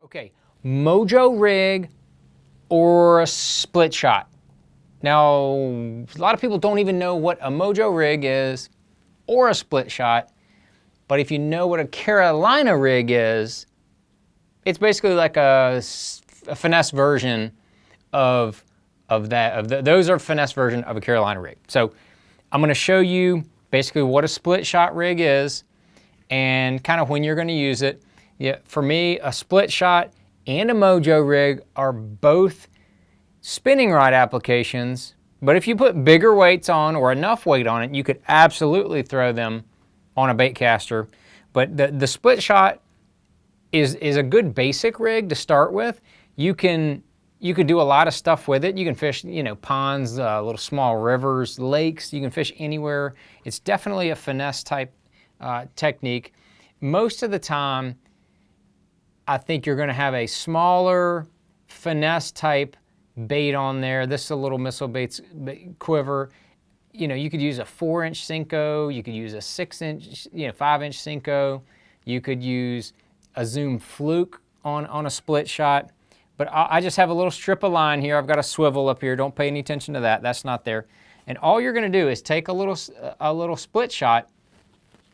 Okay, Mojo Rig or a split shot. Now, a lot of people don't even know what a Mojo Rig is or a split shot, but if you know what a Carolina rig is, it's basically like a finesse version of that. Those are finesse version of a Carolina rig. So I'm going to show you basically what a split shot rig is and kind of when you're going to use it. Yeah, for me, a split shot and a Mojo rig are both spinning rod applications, but if you put bigger weights on or enough weight on it, you could absolutely throw them on a bait caster. But the split shot is a good basic rig to start with. You could do a lot of stuff with it. You can fish, ponds, little small rivers, lakes. You can fish anywhere. It's definitely a finesse type technique. Most of the time, I think you're going to have a smaller finesse type bait on there. This is a little missile bait quiver. You could use a 4-inch Senko. You could use a 6-inch, 5-inch Senko. You could use a Zoom Fluke on a split shot. But I just have a little strip of line here. I've got a swivel up here. Don't pay any attention to that. That's not there. And all you're going to do is take a little split shot.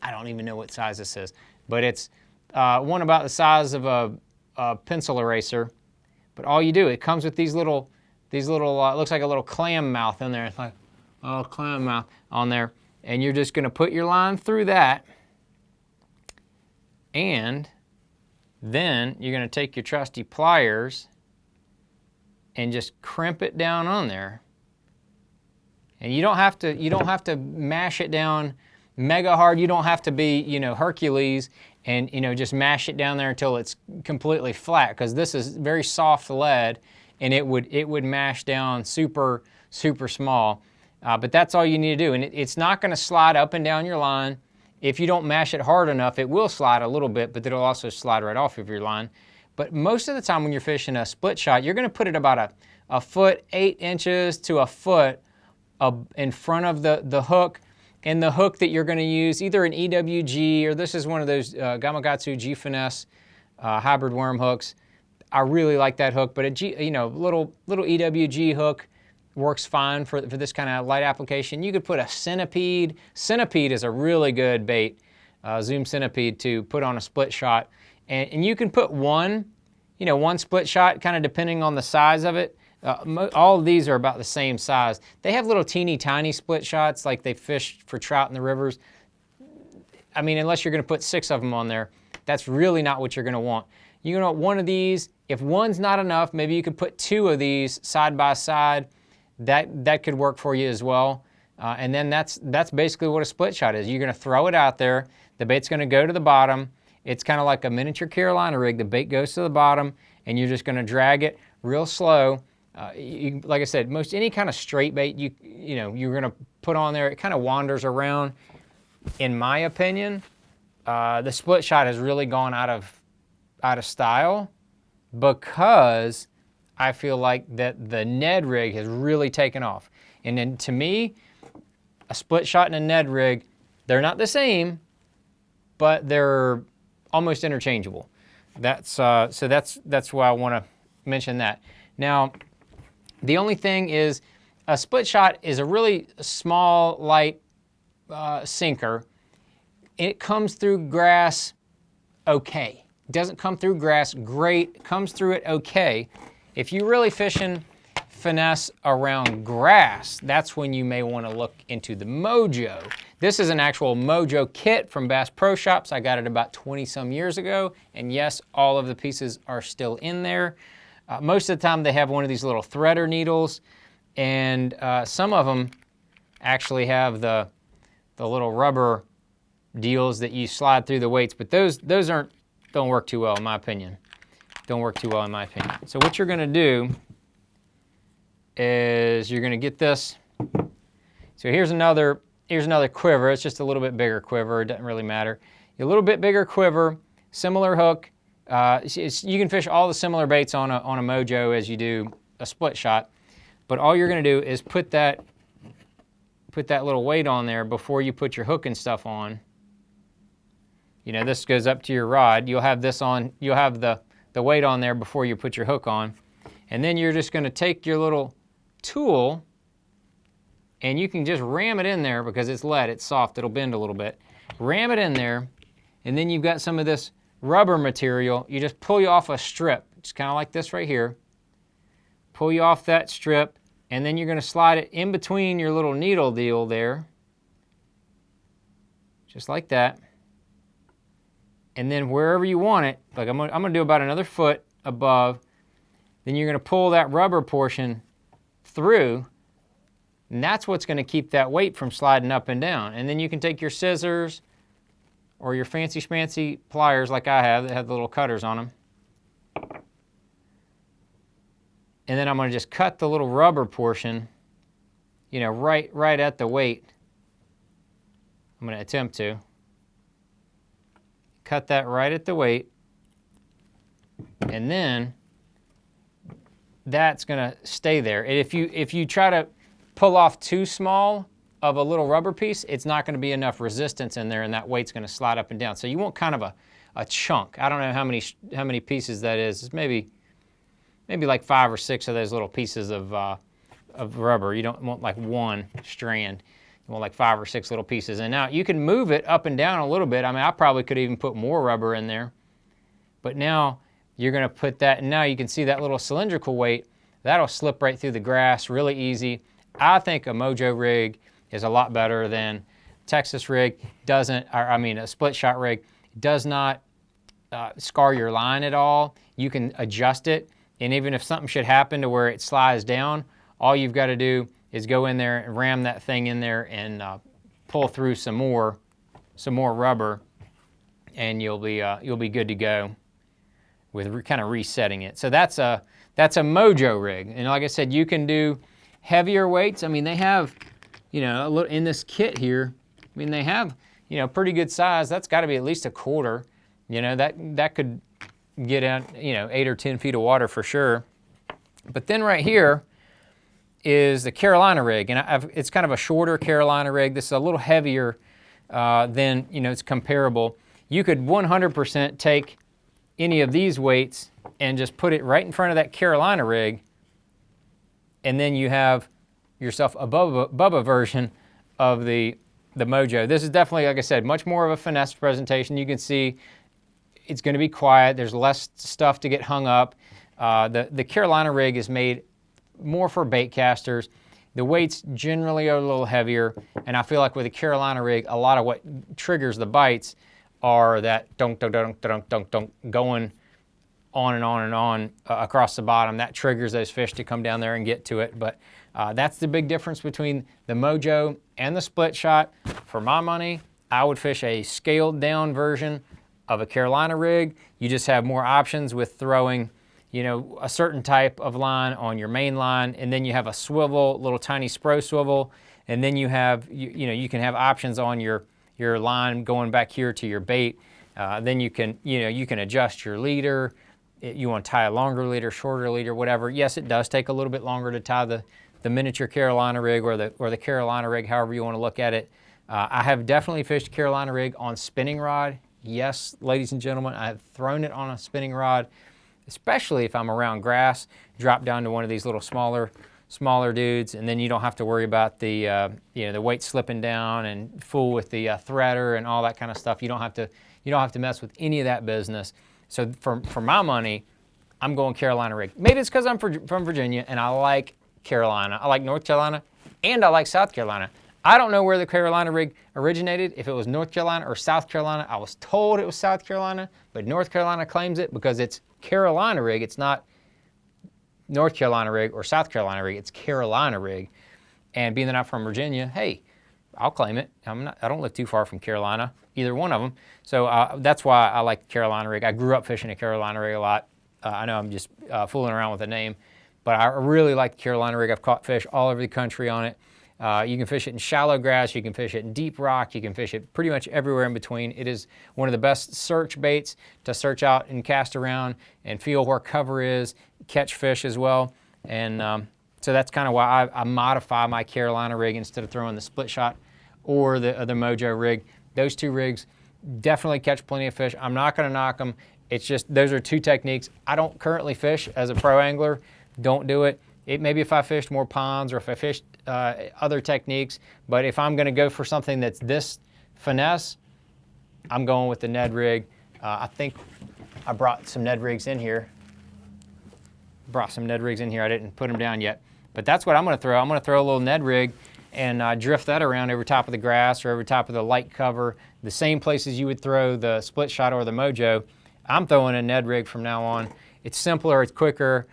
I don't even know what size this is, but it's one about the size of a pencil eraser. But all you do, it comes with these little, it looks like a little clam mouth in there. It's like a clam mouth on there. And you're just going to put your line through that. And then you're going to take your trusty pliers and just crimp it down on there. And you don't have to mash it down mega hard. You don't have to be, Hercules and, just mash it down there until it's completely flat, because this is very soft lead and it would mash down super, super small. But that's all you need to do. And it's not going to slide up and down your line. If you don't mash it hard enough, it will slide a little bit, but it'll also slide right off of your line. But most of the time when you're fishing a split shot, you're going to put it about a foot, 8 inches to a foot in front of the hook. And the hook that you're going to use, either an EWG, or this is one of those Gamakatsu G Finesse hybrid worm hooks. I really like that hook, but little EWG hook works fine for this kind of light application. You could put a centipede. Centipede is a really good bait, Zoom centipede, to put on a split shot. And you can put one split shot, kind of depending on the size of it. All of these are about the same size. They have little teeny tiny split shots like they fish for trout in the rivers. I mean, unless you're going to put 6 of them on there, that's really not what you're going to want. You're going to want one of these. If one's not enough, maybe you could put 2 of these side by side. That could work for you as well. And then that's basically what a split shot is. You're going to throw it out there. The bait's going to go to the bottom. It's kind of like a miniature Carolina rig. The bait goes to the bottom, and you're just going to drag it real slow. Like I said, any kind of straight bait you're going to put on there, it kind of wanders around. In my opinion, the split shot has really gone out of style because I feel like that the Ned rig has really taken off. And then to me, a split shot and a Ned rig, they're not the same, but they're almost interchangeable. So that's why I want to mention that. Now, the only thing is, a split shot is a really small, light sinker. It comes through grass okay. It doesn't come through grass great. It comes through it okay. If you're really fishing finesse around grass, that's when you may want to look into the Mojo. This is an actual Mojo kit from Bass Pro Shops. I got it about 20-some years ago, and yes, all of the pieces are still in there. Most of the time they have one of these little threader needles, and some of them actually have the little rubber deals that you slide through the weights, but those don't work too well in my opinion. Don't work too well in my opinion. So what you're going to do is you're going to get this. So here's another quiver. It's just a little bit bigger quiver. It doesn't really matter. A little bit bigger quiver, similar hook. You can fish all the similar baits on a Mojo as you do a split shot, but all you're going to do is put that little weight on there before you put your hook and stuff on. This goes up to your rod. You'll have this on. You'll have the the weight on there before you put your hook on. And then you're just going to take your little tool and you can just ram it in there because it's lead, it's soft, it'll bend a little bit. Ram it in there, and then you've got some of this rubber material. You just pull you off a strip. It's kind of like this right here. Pull you off that strip, and then you're going to slide it in between your little needle deal there. Just like that. And then wherever you want it, like I'm going to do about another foot above, then you're going to pull that rubber portion through, and that's what's going to keep that weight from sliding up and down. And then you can take your scissors or your fancy schmancy pliers like I have that have the little cutters on them. And then I'm going to just cut the little rubber portion, you know, right at the weight. I'm going to attempt to cut that right at the weight, and then that's going to stay there. And if you try to pull off too small of a little rubber piece, it's not going to be enough resistance in there, and that weight's going to slide up and down. So you want kind of a chunk. I don't know how many pieces that is. It's maybe like 5 or 6 of those little pieces of rubber. You don't want like one strand. You want like 5 or 6 little pieces. And now you can move it up and down a little bit. I mean, I probably could even put more rubber in there. But now you're going to put that, and now you can see that little cylindrical weight. That'll slip right through the grass really easy. I think a Mojo rig is a lot better than Texas rig. A split shot rig does not scar your line at all. You can adjust it. And even if something should happen to where it slides down, all you've got to do is go in there and ram that thing in there and pull through some more rubber, and you'll be good to go with kind of resetting it. So that's a Mojo rig. And like I said, you can do heavier weights. I mean, they have, you know, a little in this kit here. I mean, they have, you know, pretty good size. That's got to be at least a quarter. You know, that could get out, you know, 8 or 10 feet of water for sure. But then right here is the Carolina rig, and it's kind of a shorter Carolina rig. This is a little heavier than, you know, it's comparable. You could 100% take any of these weights and just put it right in front of that Carolina rig, and then you have yourself a Bubba version of the Mojo. This is definitely, like I said, much more of a finesse presentation. You can see it's going to be quiet. There's less stuff to get hung up. The Carolina rig is made more for bait casters. The weights generally are a little heavier, and I feel like with the Carolina rig, a lot of what triggers the bites are that dunk, dunk, dunk, dunk, dunk, dunk, going on and on and on across the bottom. That triggers those fish to come down there and get to it. But that's the big difference between the Mojo and the split shot. For my money, I would fish a scaled down version of a Carolina rig. You just have more options with throwing, you know, a certain type of line on your main line, and then you have a swivel, little tiny spro swivel, and then you have, you know, you can have options on your line going back here to your bait. Then you can adjust your leader. You want to tie a longer leader, shorter leader, whatever. Yes, it does take a little bit longer to tie the miniature Carolina rig or the Carolina rig, however you want to look at it. I have definitely fished Carolina rig on spinning rod. Yes, ladies and gentlemen, I have thrown it on a spinning rod, especially if I'm around grass. Drop down to one of these little smaller dudes, and then you don't have to worry about the the weight slipping down and fool with the threader and all that kind of stuff. You don't have to mess with any of that business. So for my money, I'm going Carolina rig. Maybe it's because I'm from Virginia and I like Carolina. I like North Carolina and I like South Carolina. I don't know where the Carolina rig originated, if it was North Carolina or South Carolina. I was told it was South Carolina, but North Carolina claims it because it's Carolina rig. It's not North Carolina rig or South Carolina rig. It's Carolina rig. And being that I'm from Virginia, hey, I'll claim it. I don't live too far from Carolina, either one of them. So that's why I like Carolina rig. I grew up fishing a Carolina rig a lot. I know I'm just fooling around with the name, but I really like the Carolina rig. I've caught fish all over the country on it. You can fish it in shallow grass, you can fish it in deep rock, you can fish it pretty much everywhere in between. It is one of the best search baits to search out and cast around and feel where cover is, catch fish as well. And so that's kind of why I modify my Carolina rig instead of throwing the split shot or the Mojo rig. Those two rigs definitely catch plenty of fish. I'm not going to knock them. It's just, those are two techniques. I don't currently fish as a pro angler. Don't do it. Maybe if I fished more ponds or if I fished other techniques, but if I'm gonna go for something that's this finesse, I'm going with the Ned rig. I think I brought some Ned rigs in here. I didn't put them down yet, but that's what I'm gonna throw. I'm gonna throw a little Ned rig and drift that around over top of the grass or over top of the light cover, the same places you would throw the split shot or the Mojo. I'm throwing a Ned rig from now on. It's simpler, it's quicker.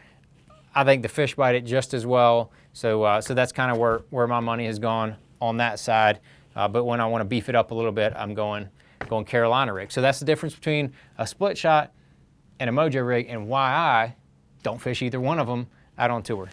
I think the fish bite it just as well. So that's kind of where my money has gone on that side. But when I want to beef it up a little bit, I'm going Carolina rig. So that's the difference between a split shot and a Mojo rig, and why I don't fish either one of them out on tour.